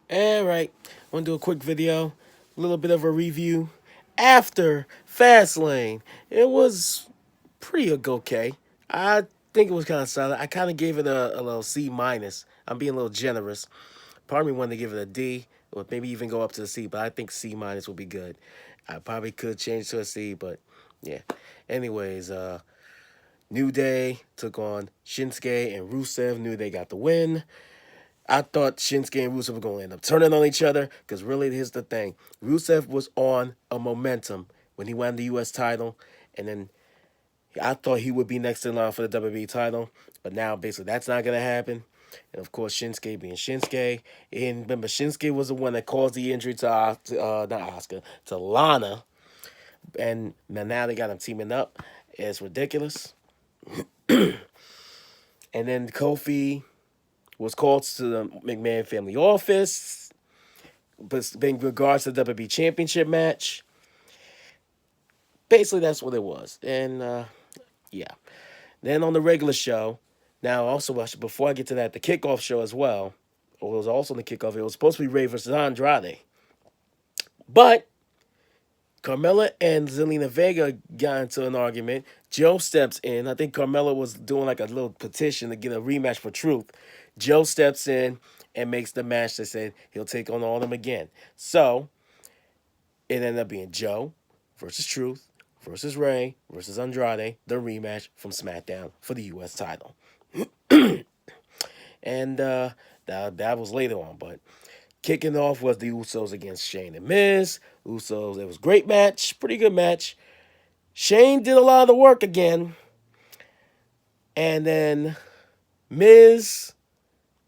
Alright, I want to do a quick video, a little bit of a review. After FastLane, it was pretty okay. I think it was kind of solid. I kind of gave it a little C minus. I'm being a little generous. Part of me wanted to give it a D, or maybe even go up to the C, but I think C minus would be good. I probably could change to a C, but yeah. Anyways, New Day took on Shinsuke and Rusev. New Day got the win. I thought Shinsuke and Rusev were going to end up turning on each other because really, here's the thing. Rusev was on a momentum when he won the U.S. title, and then I thought he would be next in line for the WWE title, but now basically that's not going to happen. And of course, Shinsuke being Shinsuke. And remember, Shinsuke was the one that caused the injury to not Oscar, to Lana. And now they got him teaming up. It's ridiculous. And then Kofi was called to the McMahon family office, but in regards to the WWE Championship match. Basically, that's what it was. And yeah. Then on the regular show, now also before I get to that, the kickoff show as well, or it was also on the kickoff, it was supposed to be Ray versus Andrade. But Carmella and Zelina Vega got into an argument. Joe steps in. I think Carmella was doing like a little petition to get a rematch for Truth. Joe steps in and makes the match that said he'll take on all of them again. So it ended up being Joe versus Truth versus Ray versus Andrade, the rematch from SmackDown for the U.S. title. And that was later on, but kicking off was the Usos against Shane and Miz. Usos, it was a great match, pretty good match. Shane did a lot of the work again. And then Miz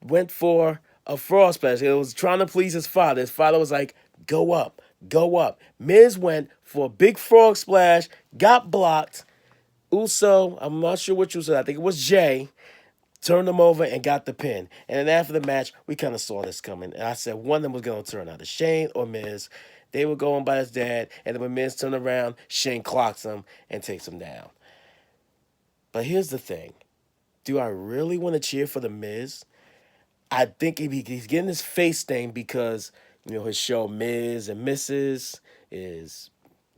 went for a frog splash. It was trying to please his father. His father was like, go up, go up. Miz went for a big frog splash, got blocked. Uso, I'm not sure which Uso, I think it was Jay, turned him over and got the pin. And then after the match, we kind of saw this coming. And I said one of them was going to turn out, Shane or Miz. They were going by his dad, and then when Miz turned around, Shane clocks him and takes him down. But here's the thing. Do I really want to cheer for the Miz? I think he's getting his face thing because, his show Miz and Mrs. is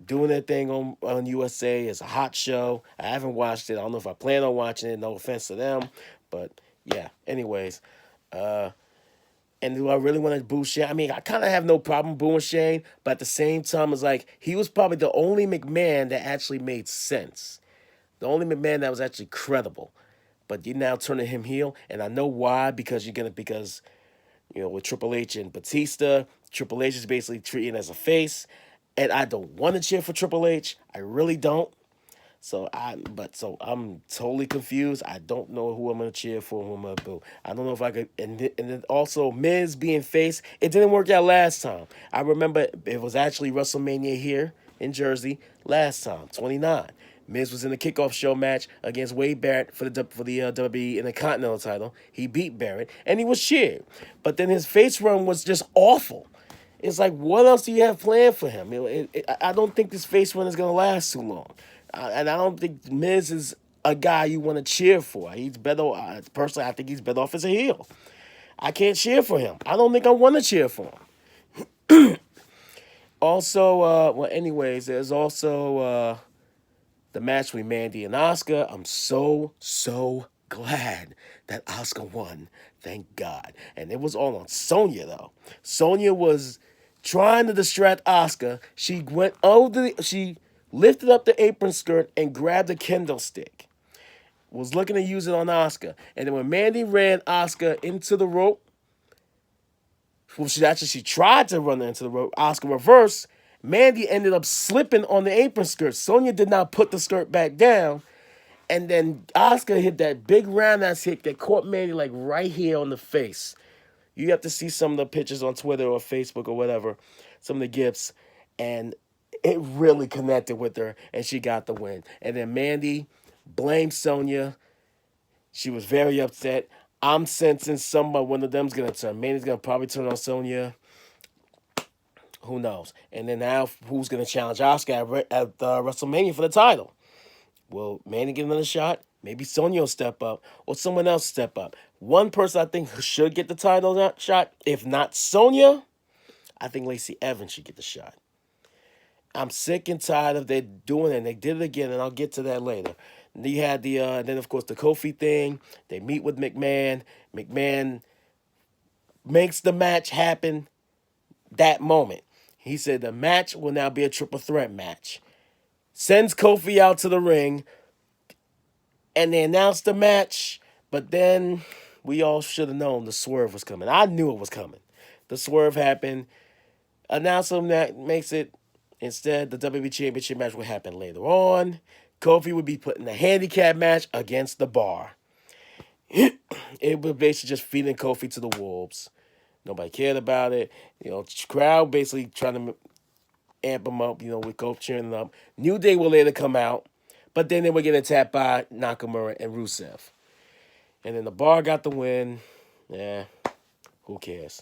doing their thing on USA. It's a hot show. I haven't watched it. I don't know if I plan on watching it. No offense to them. But, yeah. Anyways. And do I really want to boo Shane? I mean, I kind of have no problem booing Shane. But at the same time, it's like he was probably the only McMahon that actually made sense. The only McMahon that was actually credible. But you're now turning him heel. And I know why. Because with Triple H and Batista, Triple H is basically treated as a face. And I don't want to cheer for Triple H. I really don't. So I'm totally confused. I don't know who I'm gonna cheer for, who I'm gonna boo. I don't know if I could. And then also Miz being face, it didn't work out last time. I remember it was actually WrestleMania here in Jersey last time, 29. Miz was in the kickoff show match against Wade Barrett for the WWE Intercontinental title. He beat Barrett and he was cheered, but then his face run was just awful. It's like, what else do you have planned for him? I don't think this face run is going to last too long. And I don't think Miz is a guy you want to cheer for. He's better, personally, I think he's better off as a heel. I can't cheer for him. I don't think I want to cheer for him. Also, anyways, there's also the match with Mandy and Asuka. I'm so glad that Asuka won. Thank God. And it was all on Sonya, though. Sonya was trying to distract Asuka. She went she lifted up the apron skirt and grabbed a kendo stick. Was looking to use it on Asuka. And then when Mandy ran Asuka into the rope, she tried to run her into the rope. Asuka reversed. Mandy ended up slipping on the apron skirt. Sonya did not put the skirt back down. And then Asuka hit that big roundhouse hit that caught Mandy like right here on the face. You have to see some of the pictures on Twitter or Facebook or whatever, some of the gifs, and it really connected with her, and she got the win. And then Mandy blamed Sonya. She was very upset. I'm sensing one of them's going to turn. Mandy's going to probably turn on Sonya. Who knows? And then now, who's going to challenge Asuka at WrestleMania for the title? Will Mandy get another shot? Maybe Sonya will step up, or someone else step up. One person I think should get the title shot, if not Sonya, I think Lacey Evans should get the shot. I'm sick and tired of they doing it. And they did it again, and I'll get to that later. And you had then of course the Kofi thing. They meet with McMahon. McMahon makes the match happen that moment. He said the match will now be a triple threat match. Sends Kofi out to the ring, and they announced the match. But then we all should have known the swerve was coming. I knew it was coming. The swerve happened. Announcement that makes it instead the WWE Championship match will happen later on. Kofi would be put in a handicap match against the Bar. It was basically just feeding Kofi to the wolves. Nobody cared about it. Crowd basically trying to amp him up, with Kofi cheering him up. New Day will later come out, but then they were getting attacked by Nakamura and Rusev. And then the Bar got the win. Yeah, who cares?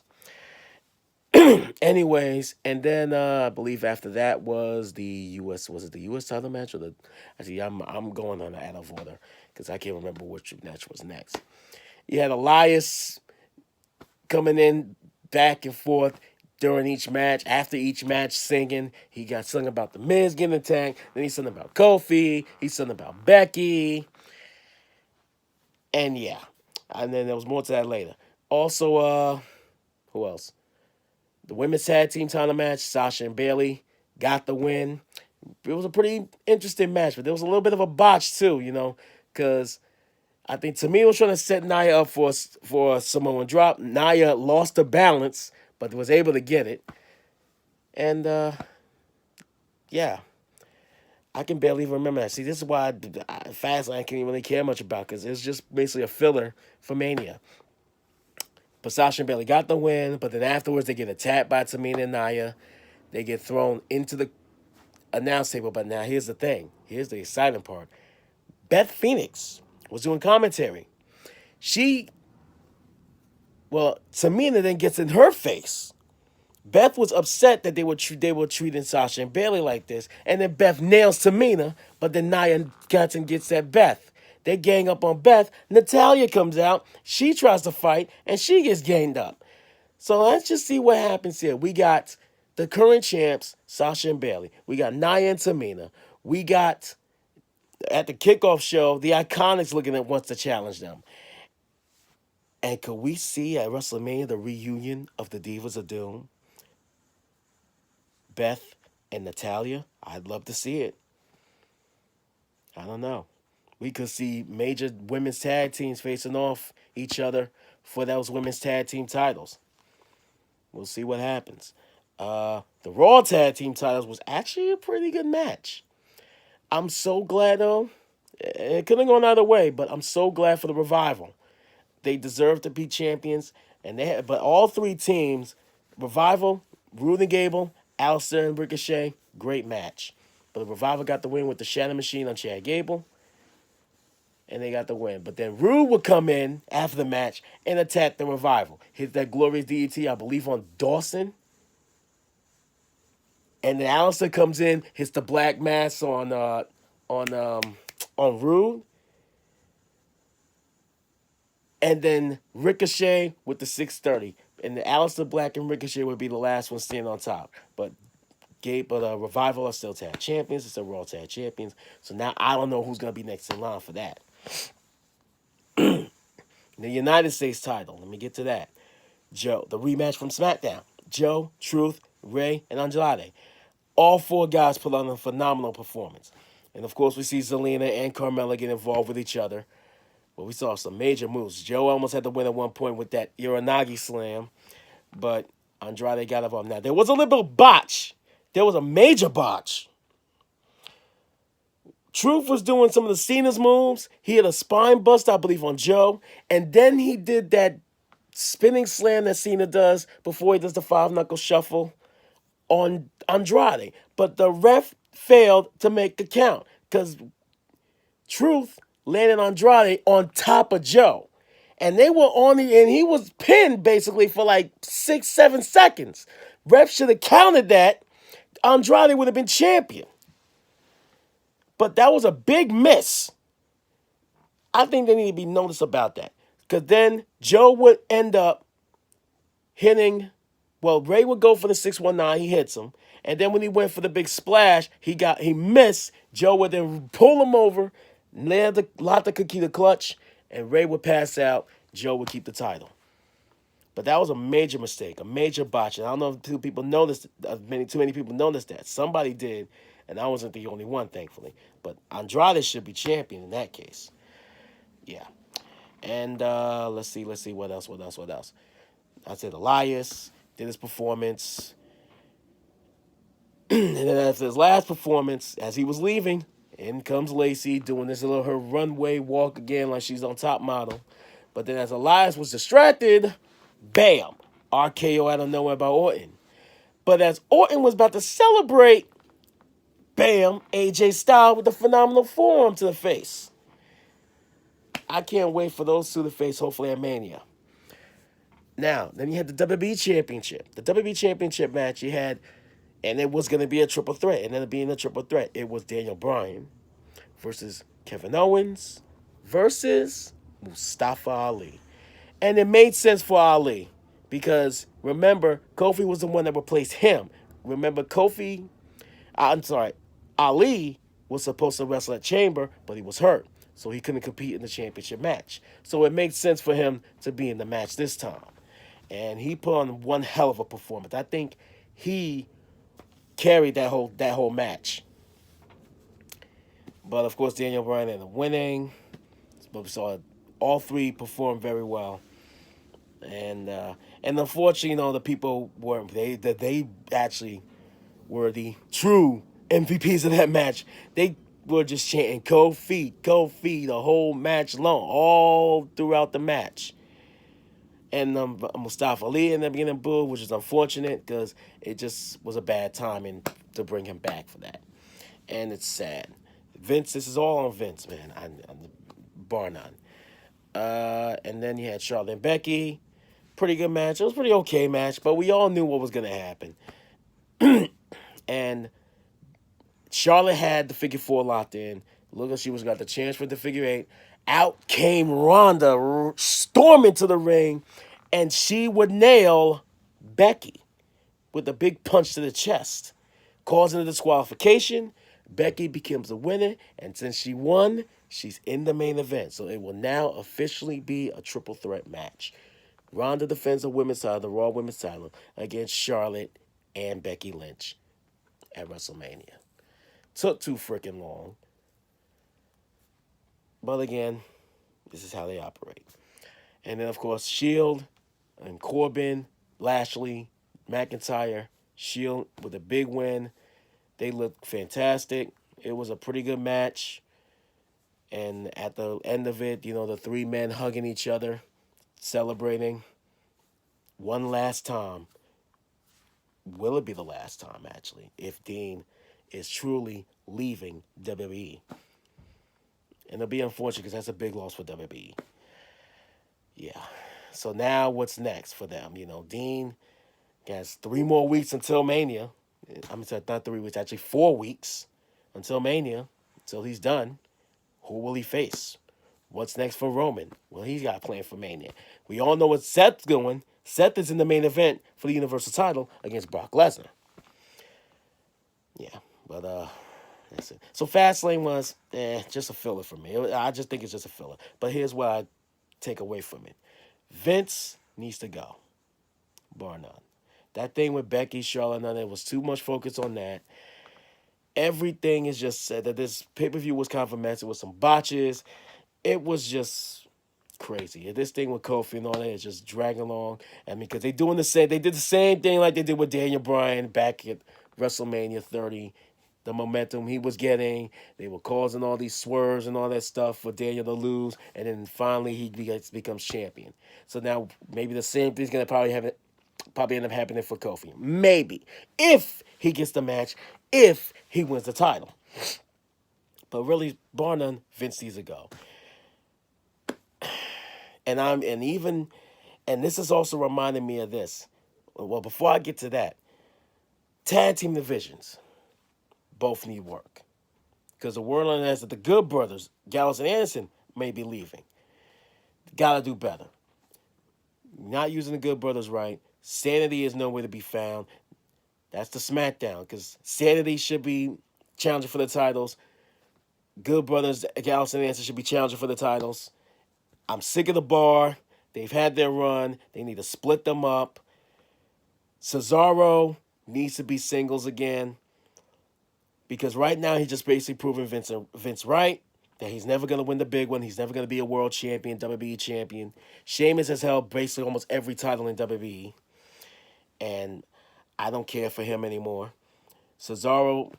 Anyways, and then I believe after that was the U.S. Was it the U.S. title match or the? Actually, I'm going on out of order because I can't remember which match was next. You had Elias coming in back and forth during each match. After each match, singing. He got sung about the Miz getting attacked. Then he sung about Kofi. He sung about Becky. And yeah, and then there was more to that later. Also, who else? The women's tag team title match, Sasha and Bailey got the win. It was a pretty interesting match, but there was a little bit of a botch too, because I think Tamina was trying to set Nia up for a Samoan drop. Nia lost her balance, but was able to get it. And yeah, I can barely even remember that. See, this is why FastLane I can't really care much about because it's just basically a filler for Mania. But Sasha and Bailey got the win, but then afterwards they get attacked by Tamina and Nia. They get thrown into the announce table. But now here's the thing. Here's the exciting part. Beth Phoenix was doing commentary. Tamina then gets in her face. Beth was upset that they were treating Sasha and Bailey like this, and then Beth nails Tamina, but then Nia Johnson gets at Beth. They gang up on Beth. Natalya comes out. She tries to fight, and she gets ganged up. So let's just see what happens here. We got the current champs, Sasha and Bailey. We got Nia and Tamina. We got, at the kickoff show, the Iconics looking at wants to challenge them. And could we see at WrestleMania the reunion of the Divas of Doom? Beth and Natalya? I'd love to see it. I don't know. We could see major women's tag teams facing off each other for those women's tag team titles. We'll see what happens. The Raw tag team titles was actually a pretty good match. I'm so glad, though. It could have gone either way, but I'm so glad for the Revival. They deserve to be champions, but all three teams, Revival, Rude and Gable, Alistair and Ricochet, great match. But the Revival got the win with the Shadow Machine on Chad Gable. And they got the win. But then Rude would come in after the match and attack the Revival. Hit that glorious DDT, I believe, on Dawson. And then Alistair comes in, hits the Black Mass on Rude. And then Ricochet with the 630. And the Alistair Black and Ricochet would be the last one standing on top. But Revival are still tag champions. It's still Raw tag champions. So now I don't know who's going to be next in line for that. The United States title. Let me get to that. Joe, the rematch from SmackDown. Joe, Truth, Ray, and Andrade. All four guys put on a phenomenal performance. And of course, we see Zelina and Carmella get involved with each other. But we saw some major moves. Joe almost had to win at one point with that Uranagi slam. But Andrade got involved. Now, there was a little bit of botch. There was a major botch. Truth was doing some of the Cena's moves. He had a spine bust, I believe, on Joe. And then he did that spinning slam that Cena does before he does the 5-knuckle shuffle on Andrade. But the ref failed to make the count because Truth landed Andrade on top of Joe. And they were and he was pinned basically for like 6-7 seconds. Ref should have counted that. Andrade would have been champion. But that was a big miss. I think they need to be noticed about that. Because then Joe would end up hitting. Well, Ray would go for the 619. He hits him. And then when he went for the big splash, he missed. Joe would then pull him over, lock the cookie to clutch, and Ray would pass out. Joe would keep the title. But that was a major mistake, a major botch. And I don't know if too people noticed, too many people noticed that. Somebody did, and I wasn't the only one, thankfully. But Andrade should be champion in that case. Yeah. And let's see, what else? I said Elias did his performance. And then after his last performance, as he was leaving, in comes Lacey doing this little her runway walk again like she's on Top Model. But then as Elias was distracted, bam, RKO out of nowhere by Orton. But as Orton was about to celebrate, bam, AJ Styles with a phenomenal forearm to the face. I can't wait for those two to face, hopefully at Mania. Now, then you had the WWE Championship. The WWE Championship match you had, and it was going to be a triple threat. And then being a triple threat, it was Daniel Bryan versus Kevin Owens versus Mustafa Ali. And it made sense for Ali because, remember, Kofi was the one that replaced him. Remember, Ali was supposed to wrestle at Chamber, but he was hurt. So he couldn't compete in the championship match. So it made sense for him to be in the match this time. And he put on one hell of a performance. I think he carried that whole match. But of course, Daniel Bryan ended up winning. But we saw all three perform very well. And unfortunately, the people weren't. They actually were the true MVPs of that match. They were just chanting Kofi the whole match long, all throughout the match. And Mustafa Ali ended up getting booed, which is unfortunate because it just was a bad timing to bring him back for that. And it's sad. Vince, this is all on Vince, man. Bar none. And then you had Charlotte and Becky. Pretty good match. It was a pretty okay match, but we all knew what was going to happen. And Charlotte had the figure 4 locked in. Looked like she was got the chance for the figure 8. Out came Ronda storming to the ring, and she would nail Becky with a big punch to the chest, causing a disqualification. Becky becomes the winner, and since she won, she's in the main event. So it will now officially be a triple threat match. Ronda defends the women's title, the Raw women's title, against Charlotte and Becky Lynch at WrestleMania. Took too freaking long. But again, this is how they operate. And then, of course, Shield and Corbin, Lashley, McIntyre, Shield with a big win. They looked fantastic. It was a pretty good match. And at the end of it, the three men hugging each other, celebrating. One last time. Will it be the last time, actually, if Dean is truly leaving WWE? And it'll be unfortunate because that's a big loss for WWE. Yeah. So now what's next for them? Dean has 3 more weeks until Mania. I'm sorry, not 3 weeks, actually 4 weeks until Mania, until he's done. Who will he face? What's next for Roman? Well, he's got a plan for Mania. We all know what Seth's going. Seth is in the main event for the Universal title against Brock Lesnar. Yeah, but that's it. So FastLane was just a filler for me. I just think it's just a filler. But here's what I take away from it. Vince needs to go, bar none. That thing with Becky, Charlotte, there was too much focus on that. Everything is just said that this pay-per-view was compromised with some botches. It was just crazy. This thing with Kofi and all that is just dragging along. Because they did the same thing like they did with Daniel Bryan back at WrestleMania 30. The momentum he was getting, they were causing all these swerves and all that stuff for Daniel to lose, and then finally he becomes champion. So now maybe the same thing's gonna probably end up happening for Kofi. Maybe if he gets the match, if he wins the title. But really, bar none, Vince needs to go. And this is also reminding me of this. Well, before I get to that, tag team divisions both need work. Because the word on that is that the Good Brothers, Gallows and Anderson, may be leaving. Gotta do better. Not using the Good Brothers right. Sanity is nowhere to be found. That's the SmackDown, because Sanity should be challenging for the titles. Good Brothers, Gallows and Anderson should be challenging for the titles. I'm sick of the bar. They've had their run. They need to split them up. Cesaro needs to be singles again, because right now he's just basically proving Vince right, that he's never going to win the big one. He's never going to be a world champion, WWE champion. Sheamus has held basically almost every title in WWE, and I don't care for him anymore. Cesaro,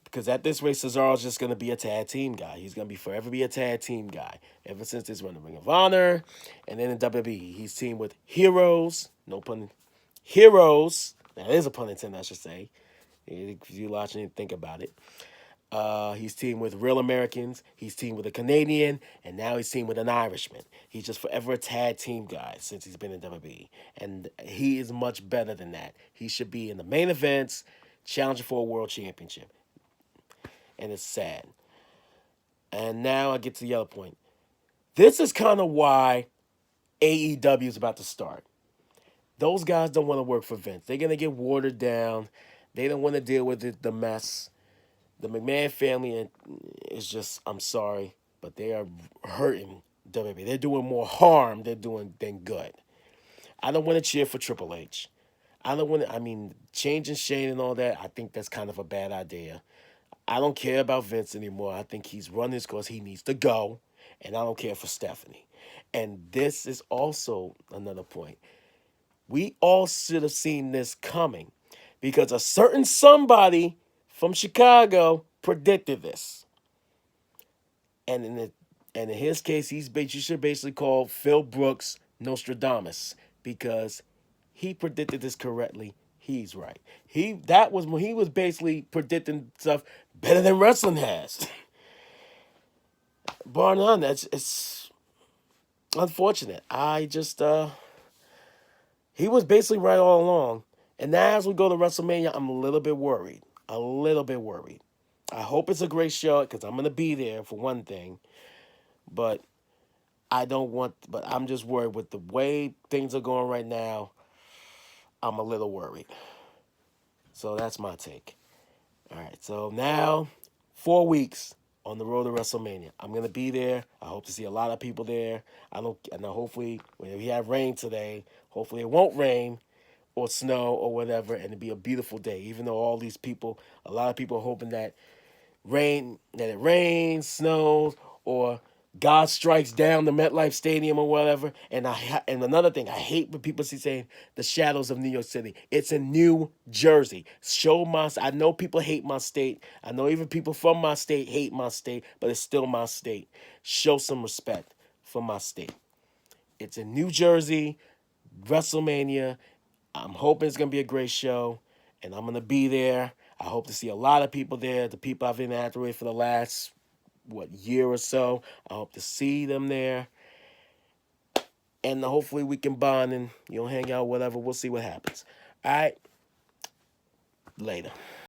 because at this rate, Cesaro's just going to be a tag team guy. He's going to be forever be a tag team guy. Ever since he's run the Ring of Honor, and then in WWE, he's teamed with heroes, no pun, heroes, that is a pun intended, I should say, if you watching and think about it. He's teamed with real Americans. He's teamed with a Canadian, and now he's teamed with an Irishman. He's just forever a tag team guy since he's been in WWE, and he is much better than that. He should be in the main events, challenging for a world championship, and it's sad. And now I get to the other point. This is kind of why AEW is about to start. Those guys don't want to work for Vince. They're gonna get watered down. They don't want to deal with the mess. The McMahon family is just, I'm sorry, but they are hurting WWE. They're doing more harm than good. I don't want to cheer for Triple H. I don't want to, changing Shane and all that, I think that's kind of a bad idea. I don't care about Vince anymore. I think he's run his course. He needs to go. And I don't care for Stephanie. And this is also another point. We all should have seen this coming, because a certain somebody from Chicago predicted this. And in his case, you should basically call Phil Brooks Nostradamus, because he predicted this correctly. He's right. That was when he was basically predicting stuff better than wrestling has. Bar none, it's unfortunate. He was basically right all along. And now as we go to WrestleMania, I'm a little bit worried. A little bit worried. I hope it's a great show, because I'm going to be there for one thing. But I'm just worried with the way things are going right now. I'm a little worried. So that's my take. All right, so now 4 weeks on the road to WrestleMania. I'm gonna be there. I hope to see a lot of people there. I know hopefully when we have rain today, hopefully it won't rain or snow or whatever, and it'll be a beautiful day. Even though a lot of people are hoping that it rains, snows, or God strikes down the MetLife Stadium or whatever. And another thing, I hate when people saying the shadows of New York City. It's in New Jersey. I know people hate my state. I know even people from my state hate my state, but it's still my state. Show some respect for my state. It's in New Jersey, WrestleMania. I'm hoping it's going to be a great show, and I'm going to be there. I hope to see a lot of people there, the people I've interacted with for the last, year or so. I hope to see them there. And hopefully we can bond and, hang out, whatever. We'll see what happens. All right. Later.